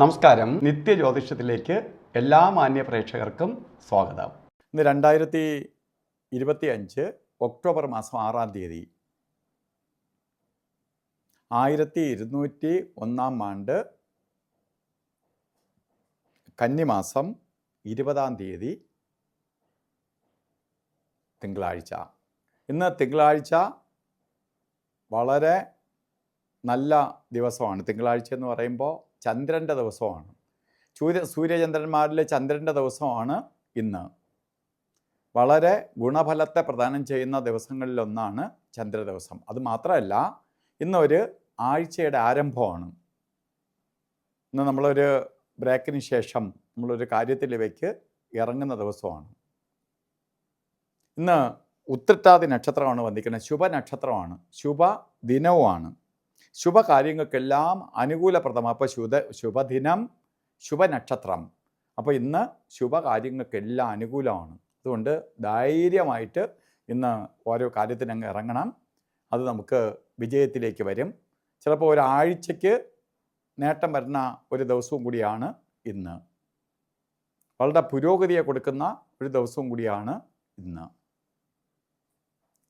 നമസ്കാരം. നിത്യജ്യോതിഷത്തിലേക്ക് എല്ലാ മാന്യ പ്രേക്ഷകർക്കും സ്വാഗതം. ഇന്ന് 2025 ഒക്ടോബർ മാസം 6-ാം തീയതി 1201 ആണ്ട് കന്നിമാസം 20-ാം തീയതി തിങ്കളാഴ്ച. ഇന്ന് തിങ്കളാഴ്ച വളരെ നല്ല ദിവസമാണ്. തിങ്കളാഴ്ച എന്ന് പറയുമ്പോൾ ചന്ദ്രൻ്റെ ദിവസമാണ്. സൂര്യചന്ദ്രന്മാരിലെ ചന്ദ്രൻ്റെ ദിവസമാണ് ഇന്ന്. വളരെ ഗുണഫലത്തെ പ്രദാനം ചെയ്യുന്ന ദിവസങ്ങളിലൊന്നാണ് ചന്ദ്രദിവസം. അതുമാത്രമല്ല, ഇന്നൊരു ആഴ്ചയുടെ ആരംഭമാണ്. ഇന്ന് നമ്മളൊരു ബ്രേക്കിന് ശേഷം നമ്മളൊരു കാര്യത്തിലേക്ക് ഇറങ്ങുന്ന ദിവസമാണ്. ഇന്ന് ഉത്രട്ടാതി നക്ഷത്രമാണ് വന്നിരിക്കുന്നത്. ശുഭനക്ഷത്രമാണ്, ശുഭദിനവുമാണ്. ശുഭകാര്യങ്ങൾക്കെല്ലാം അനുകൂലപ്രദം. അപ്പോൾ ശുഭദിനം, ശുഭനക്ഷത്രം. അപ്പോൾ ഇന്ന് ശുഭകാര്യങ്ങൾക്കെല്ലാം അനുകൂലമാണ്. അതുകൊണ്ട് ധൈര്യമായിട്ട് ഇന്ന് ഓരോ കാര്യത്തിന് അങ്ങ് ഇറങ്ങണം. അത് നമുക്ക് വിജയത്തിലേക്ക് വരും. ചിലപ്പോൾ ഒരാഴ്ചയ്ക്ക് നേട്ടം വരുന്ന ഒരു ദിവസവും കൂടിയാണ് ഇന്ന്. വളരെ പുരോഗതിയെ കൊടുക്കുന്ന ഒരു ദിവസവും കൂടിയാണ് ഇന്ന്.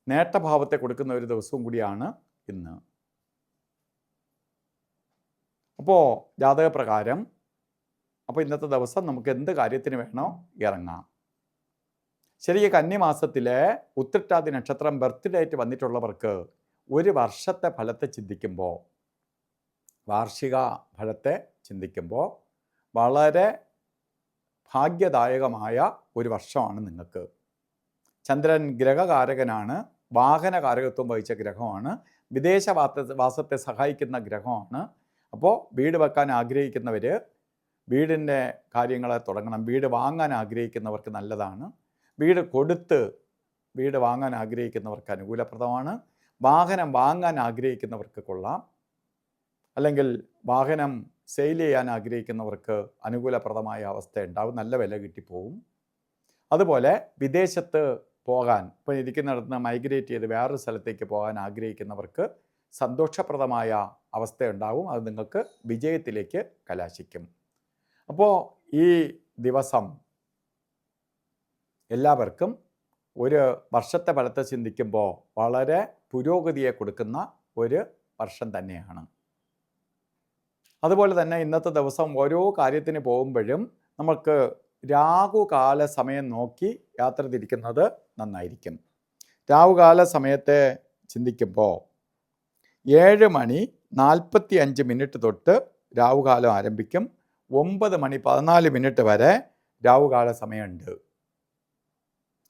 നേട്ടഭാവത്തെ കൊടുക്കുന്ന ഒരു ദിവസവും കൂടിയാണ് ഇന്ന്. അപ്പോൾ ജാതകപ്രകാരം ഇന്നത്തെ ദിവസം നമുക്ക് എന്ത് കാര്യത്തിന് വേണോ ഇറങ്ങാം. ശരിക്കും കന്നിമാസത്തിലെ ഉത്രട്ടാതി നക്ഷത്രം ബർത്ത് ഡേറ്റ് വന്നിട്ടുള്ളവർക്ക് ഒരു വർഷത്തെ ഫലത്തെ ചിന്തിക്കുമ്പോൾ, വാർഷിക ഫലത്തെ ചിന്തിക്കുമ്പോൾ വളരെ ഭാഗ്യദായകമായ ഒരു വർഷമാണ് നിങ്ങൾക്ക്. ചന്ദ്രൻ ഗ്രഹകാരകനാണ്, വാഹനകാരകത്വം വഹിച്ച ഗ്രഹമാണ്, വിദേശവാസത്തെ സഹായിക്കുന്ന ഗ്രഹമാണ്. അപ്പോൾ വീട് വെക്കാൻ ആഗ്രഹിക്കുന്നവർ വീടിൻ്റെ കാര്യങ്ങളെ തുടങ്ങണം. വീട് വാങ്ങാൻ ആഗ്രഹിക്കുന്നവർക്ക് നല്ലതാണ്. വീട് വാങ്ങാൻ ആഗ്രഹിക്കുന്നവർക്ക് അനുകൂലപ്രദമാണ്. വാഹനം വാങ്ങാൻ ആഗ്രഹിക്കുന്നവർക്ക് കൊള്ളാം. അല്ലെങ്കിൽ വാഹനം സെയിൽ ചെയ്യാൻ ആഗ്രഹിക്കുന്നവർക്ക് അനുകൂലപ്രദമായ അവസ്ഥ ഉണ്ടാവും. നല്ല വില കിട്ടിപ്പോവും. അതുപോലെ വിദേശത്ത് പോകാൻ, ഇപ്പോൾ ഇരിക്കുന്നിടത്ത് മൈഗ്രേറ്റ് ചെയ്ത് വേറൊരു സ്ഥലത്തേക്ക് പോകാൻ ആഗ്രഹിക്കുന്നവർക്ക് സന്തോഷപ്രദമായ അവസ്ഥയുണ്ടാവും. അത് നിങ്ങൾക്ക് വിജയത്തിലേക്ക് കലാശിക്കും. അപ്പോൾ ഈ ദിവസം എല്ലാവർക്കും ഒരു വർഷത്തെ ഫലത്തെ ചിന്തിക്കുമ്പോൾ വളരെ പുരോഗതിയെ കൊടുക്കുന്ന ഒരു വർഷം തന്നെയാണ്. അതുപോലെ തന്നെ ഇന്നത്തെ ദിവസം ഓരോ കാര്യത്തിന് പോകുമ്പോഴും നമുക്ക് രാഹുകാല സമയം നോക്കി യാത്ര തിരിക്കുന്നത് നന്നായിരിക്കും. രാഹുകാല സമയത്തെ ചിന്തിക്കുമ്പോൾ 7:45 തൊട്ട് രാഹുകാലം ആരംഭിക്കും. 9:14 വരെ രാഹുകാല സമയമുണ്ട്.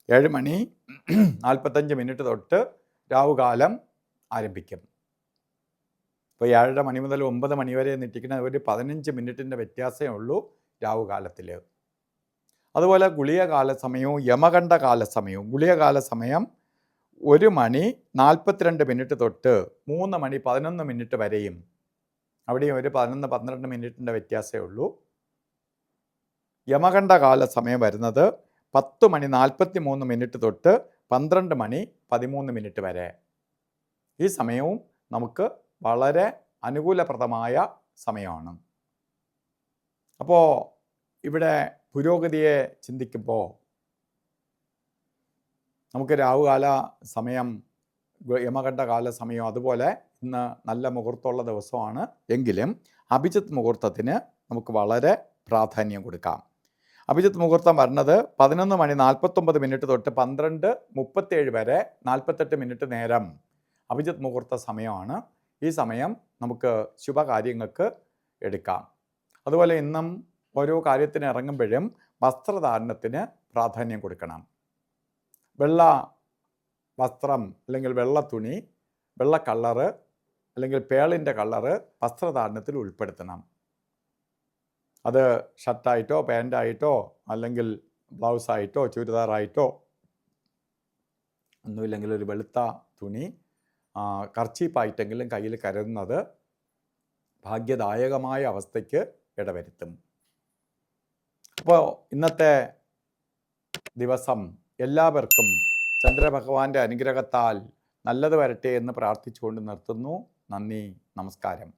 7:45 തൊട്ട് രാഹുകാലം ആരംഭിക്കും. ഇപ്പോൾ 7:30 മുതൽ 9 വരെ നിൽക്കുന്ന ഒരു 15 മിനിറ്റിൻ്റെ വ്യത്യാസമേ ഉള്ളൂ രാഹുകാലത്തിൽ. അതുപോലെ ഗുളികകാല സമയവും യമകണ്ഠകാല സമയവും. ഗുളികകാല സമയം 1:42 തൊട്ട് 3:11 വരെയും. അവിടെയും ഒരു 11-12 മിനിറ്റിൻ്റെ വ്യത്യാസമേ ഉള്ളൂ. യമകണ്ഠകാല സമയം വരുന്നത് 10:43 തൊട്ട് 12:13 വരെ. ഈ സമയവും നമുക്ക് വളരെ അനുകൂലപ്രദമായ സമയമാണ്. അപ്പോൾ ഇവിടെ പുരോഗതിയെ ചിന്തിക്കുമ്പോൾ നമുക്ക് രാഹുകാല സമയം, യമകണ്ഠകാല സമയം, അതുപോലെ ഇന്ന് നല്ല മുഹൂർത്തമുള്ള ദിവസമാണ്. എങ്കിലും അഭിജിത്ത് മുഹൂർത്തത്തിന് നമുക്ക് വളരെ പ്രാധാന്യം കൊടുക്കാം. അഭിജിത്ത് മുഹൂർത്തം വരുന്നത് 11:49 തൊട്ട് 12:37 വരെ 48 മിനിറ്റ് നേരം അഭിജിത്ത് മുഹൂർത്ത സമയമാണ്. ഈ സമയം നമുക്ക് ശുഭകാര്യങ്ങൾക്ക് എടുക്കാം. അതുപോലെ ഇന്നും ഓരോ കാര്യത്തിന് ഇറങ്ങുമ്പോഴും വസ്ത്രധാരണത്തിന് പ്രാധാന്യം കൊടുക്കണം. വെള്ള വസ്ത്രം അല്ലെങ്കിൽ വെള്ള തുണി, വെള്ള കളറ് അല്ലെങ്കിൽ പേളിൻ്റെ കളറ് വസ്ത്രധാരണത്തിൽ ഉൾപ്പെടുത്തണം. അത് ഷർട്ടായിട്ടോ പാൻ്റായിട്ടോ അല്ലെങ്കിൽ ബ്ലൗസായിട്ടോ ചുരിദാറായിട്ടോ ഒന്നുമില്ലെങ്കിൽ ഒരു വെളുത്ത തുണി കർച്ചീപ്പായിട്ടെങ്കിലും കയ്യിൽ കരുതുന്നത് ഭാഗ്യദായകമായ അവസ്ഥയ്ക്ക് ഇടവരുത്തും. അപ്പോൾ ഇന്നത്തെ ദിവസം എല്ലാവർക്കും ചന്ദ്രഭഗവാന്റെ അനുഗ്രഹത്താൽ നല്ലത് വരട്ടെ എന്ന് പ്രാർത്ഥിച്ചുകൊണ്ട് നിർത്തുന്നു. നന്ദി, നമസ്കാരം.